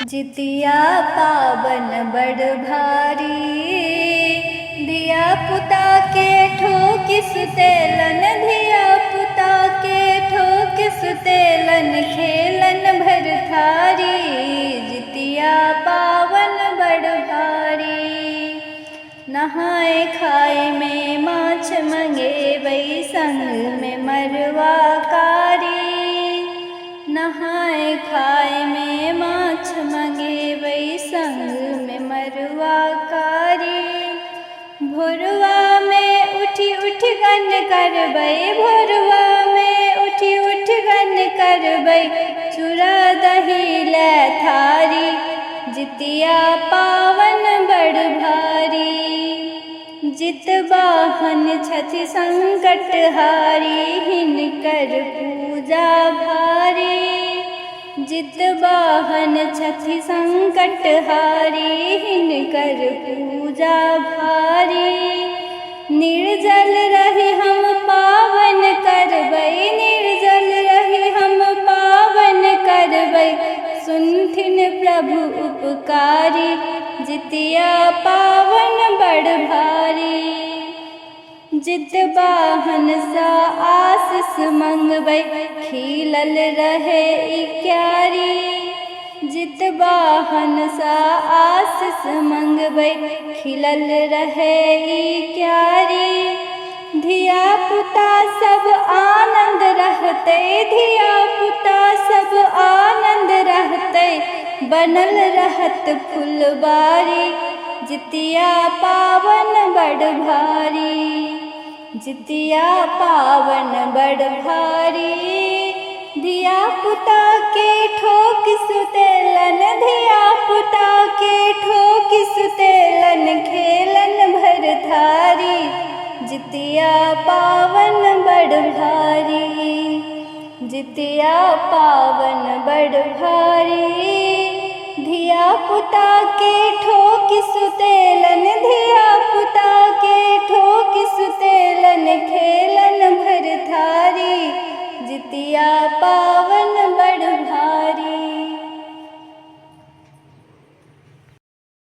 जितिया पावन बड़ भारी, धिया पुता के ठोक सुतेलन, धिया पुता के ठोक सुतेलन, खेलन भर थारी। जितिया पावन बड़ भारी, नहाए खाए में माछ मंगेबै, संग में मरवा कारी। नहाए खाए में माछ मंगेबै, संग में मरवा कारी। भोरवा में उठी उठ गन करबै, भोरवा में उठी उठ गन करबै, चूड़ा दही ले थारी। जितिया पावन बड़ भारी, जितवाहन छथि संकट हारी, हिनकर पूजा भारी। जितवाहन छथि संकट हारी, हिनकर पूजा भारी। निर्जल रहि हम पावन करबै, निर्जल रहि हम पावन करबै, सुनथिन प्रभु उपकारी। जितिया पावन बड़ भारी, जितवाहन सा आशीष मंगबै, खिलल रहे ई क्यारी। जितवाहन सा आशीष मंगबै, खिलल रहे ई क्यारी। धिया पुता सब आनंद रहतै, धिया पुता सब आनंद रहतै, बनल रहत फुलबारी। जितिया पावन बड़ भारी, जितिया पावन बड़ भारी। धिया पुता के ठोक सुतेलन, धिया पुता के ठोक सुतेलन, खेलन भर थारी। जितिया पावन बड़ भारी, जितिया पावन बड़ भारी। धिया पुता के ठोक सुतेलन, धिया पुता के ठोक सुतेलन,